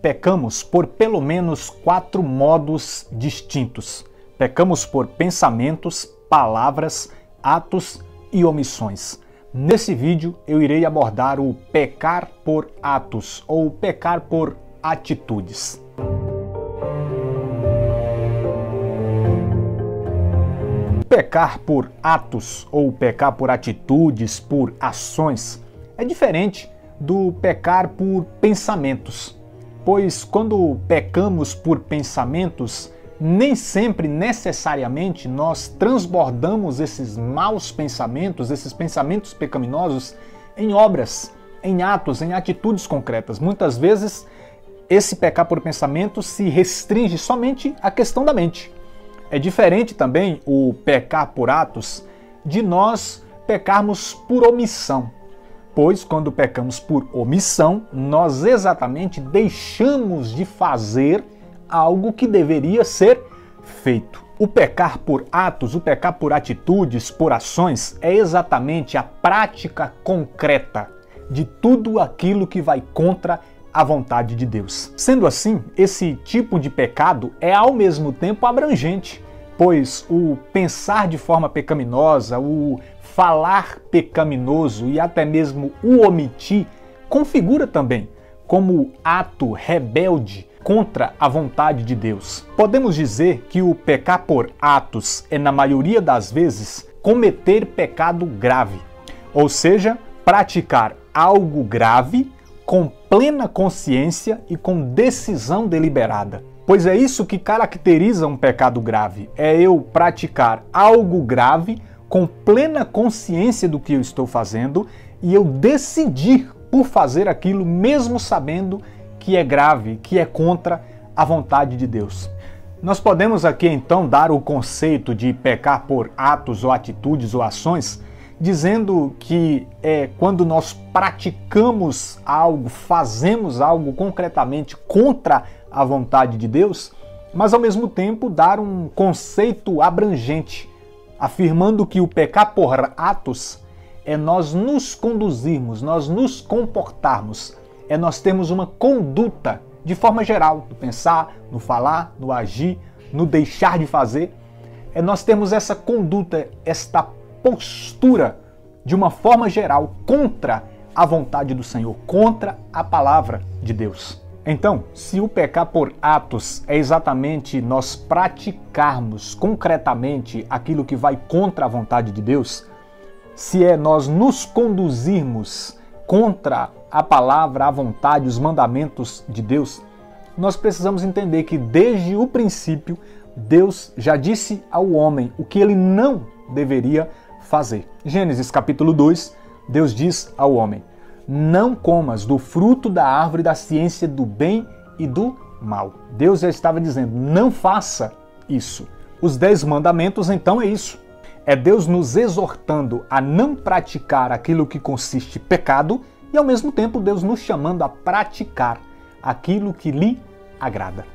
pecamos por pelo menos 4 modos distintos. Pecamos por pensamentos, palavras, atos e omissões. Nesse vídeo eu irei abordar o pecar por atos ou pecar por atitudes. Pecar por atos ou pecar por atitudes, por ações, é diferente do pecar por pensamentos, pois quando pecamos por pensamentos, nem sempre necessariamente nós transbordamos esses maus pensamentos, esses pensamentos pecaminosos, em obras, em atos, em atitudes concretas. Muitas vezes esse pecar por pensamento se restringe somente à questão da mente. É diferente também o pecar por atos de nós pecarmos por omissão. Pois quando pecamos por omissão, nós exatamente deixamos de fazer algo que deveria ser feito. O pecar por atos, o pecar por atitudes, por ações, é exatamente a prática concreta de tudo aquilo que vai contra a vontade de Deus. Sendo assim, esse tipo de pecado é ao mesmo tempo abrangente, pois o pensar de forma pecaminosa, o falar pecaminoso e até mesmo o omitir configura também como ato rebelde contra a vontade de Deus. Podemos dizer que o pecar por atos é, na maioria das vezes, cometer pecado grave, ou seja, praticar algo grave com plena consciência e com decisão deliberada. Pois é isso que caracteriza um pecado grave, é eu praticar algo grave com plena consciência do que eu estou fazendo e eu decidir por fazer aquilo mesmo sabendo que é grave, que é contra a vontade de Deus. Nós podemos aqui então dar o conceito de pecar por atos ou atitudes ou ações, dizendo que é quando nós praticamos algo, fazemos algo concretamente contra a vontade de Deus, mas ao mesmo tempo dar um conceito abrangente, afirmando que o pecar por atos é nós nos conduzirmos, nós nos comportarmos, é nós termos uma conduta de forma geral, no pensar, no falar, no agir, no deixar de fazer, é nós termos essa conduta, esta postura de uma forma geral contra a vontade do Senhor, contra a palavra de Deus. Então, se o pecar por atos é exatamente nós praticarmos concretamente aquilo que vai contra a vontade de Deus, se é nós nos conduzirmos contra a palavra, a vontade, os mandamentos de Deus, nós precisamos entender que desde o princípio Deus já disse ao homem o que ele não deveria fazer. Gênesis capítulo 2, Deus diz ao homem: não comas do fruto da árvore da ciência do bem e do mal. Deus já estava dizendo, não faça isso. Os 10 mandamentos então é isso. É Deus nos exortando a não praticar aquilo que consiste em pecado e ao mesmo tempo Deus nos chamando a praticar aquilo que lhe agrada.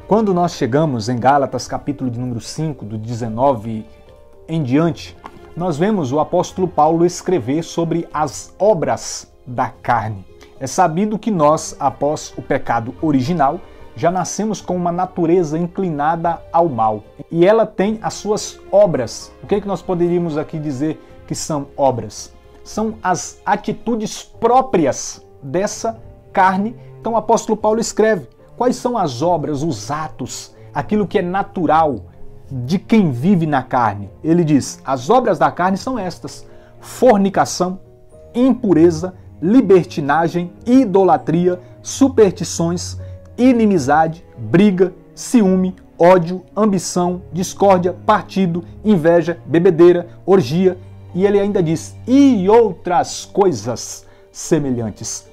Quando nós chegamos em Gálatas capítulo de número 5, do 19 em diante, nós vemos o apóstolo Paulo escrever sobre as obras da carne. É sabido que nós, após o pecado original, já nascemos com uma natureza inclinada ao mal. E ela tem as suas obras. O que é que nós poderíamos aqui dizer que são obras? São as atitudes próprias dessa carne. Então o apóstolo Paulo escreve quais são as obras, os atos, aquilo que é natural de quem vive na carne. Ele diz, as obras da carne são estas: fornicação, impureza, libertinagem, idolatria, superstições, inimizade, briga, ciúme, ódio, ambição, discórdia, partido, inveja, bebedeira, orgia, e ele ainda diz, e outras coisas semelhantes.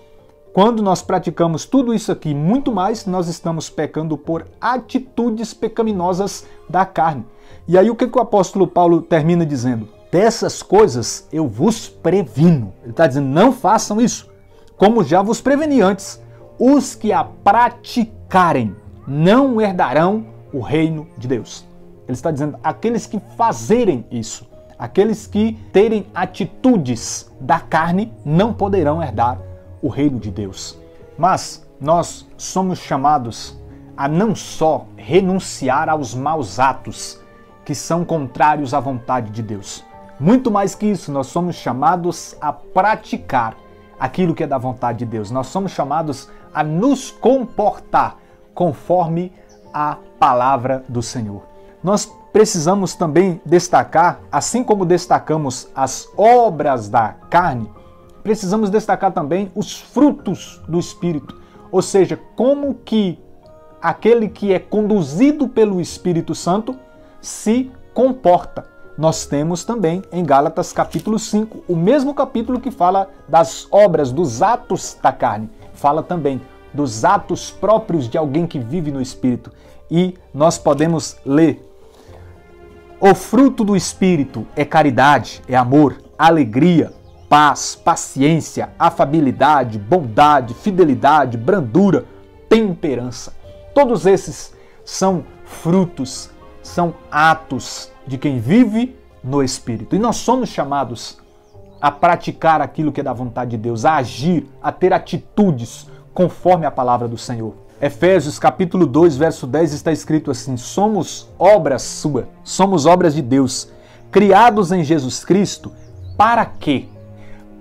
Quando nós praticamos tudo isso aqui, muito mais, nós estamos pecando por atitudes pecaminosas da carne. E aí o que o apóstolo Paulo termina dizendo? Dessas coisas eu vos previno. Ele está dizendo, não façam isso, como já vos preveni antes. Os que a praticarem não herdarão o reino de Deus. Ele está dizendo, aqueles que fazerem isso, aqueles que terem atitudes da carne, não poderão herdar o reino de Deus. Mas nós somos chamados a não só renunciar aos maus atos que são contrários à vontade de Deus. Muito mais que isso, nós somos chamados a praticar aquilo que é da vontade de Deus. Nós somos chamados a nos comportar conforme a palavra do Senhor. Nós precisamos também destacar, assim como destacamos as obras da carne, precisamos destacar também os frutos do Espírito. Ou seja, como que aquele que é conduzido pelo Espírito Santo se comporta. Nós temos também em Gálatas capítulo 5, o mesmo capítulo que fala das obras, dos atos da carne. Fala também dos atos próprios de alguém que vive no Espírito. E nós podemos ler: o fruto do Espírito é caridade, é amor, alegria, paz, paciência, afabilidade, bondade, fidelidade, brandura, temperança. Todos esses são frutos, são atos de quem vive no Espírito. E nós somos chamados a praticar aquilo que é da vontade de Deus, a agir, a ter atitudes conforme a palavra do Senhor. Efésios capítulo 2, verso 10 está escrito assim: somos obras suas, somos obras de Deus, criados em Jesus Cristo, para quê?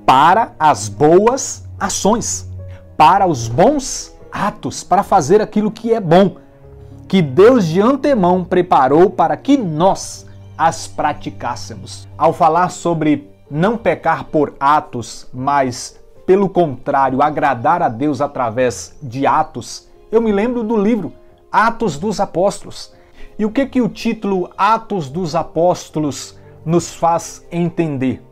Para as boas ações, para os bons atos, para fazer aquilo que é bom, que Deus de antemão preparou para que nós as praticássemos. Ao falar sobre não pecar por atos, mas, pelo contrário, agradar a Deus através de atos, eu me lembro do livro Atos dos Apóstolos. E o que o título Atos dos Apóstolos nos faz entender?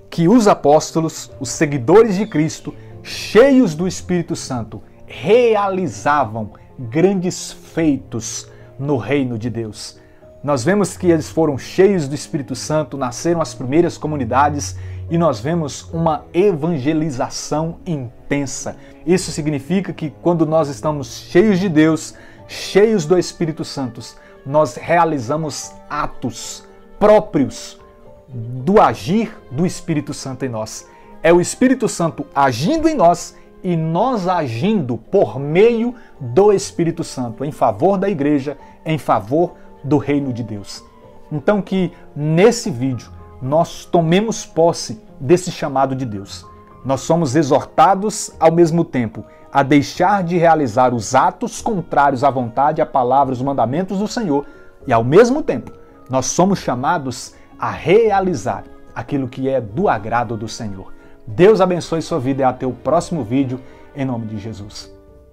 Que os apóstolos, os seguidores de Cristo, cheios do Espírito Santo, realizavam grandes feitos no reino de Deus. Nós vemos que eles foram cheios do Espírito Santo, nasceram as primeiras comunidades e nós vemos uma evangelização intensa. Isso significa que quando nós estamos cheios de Deus, cheios do Espírito Santo, nós realizamos atos próprios do agir do Espírito Santo em nós. É o Espírito Santo agindo em nós e nós agindo por meio do Espírito Santo, em favor da igreja, em favor do reino de Deus. Então que nesse vídeo nós tomemos posse desse chamado de Deus. Nós somos exortados ao mesmo tempo a deixar de realizar os atos contrários à vontade, à palavra, os mandamentos do Senhor, e ao mesmo tempo nós somos chamados a realizar aquilo que é do agrado do Senhor. Deus abençoe sua vida e até o próximo vídeo, em nome de Jesus.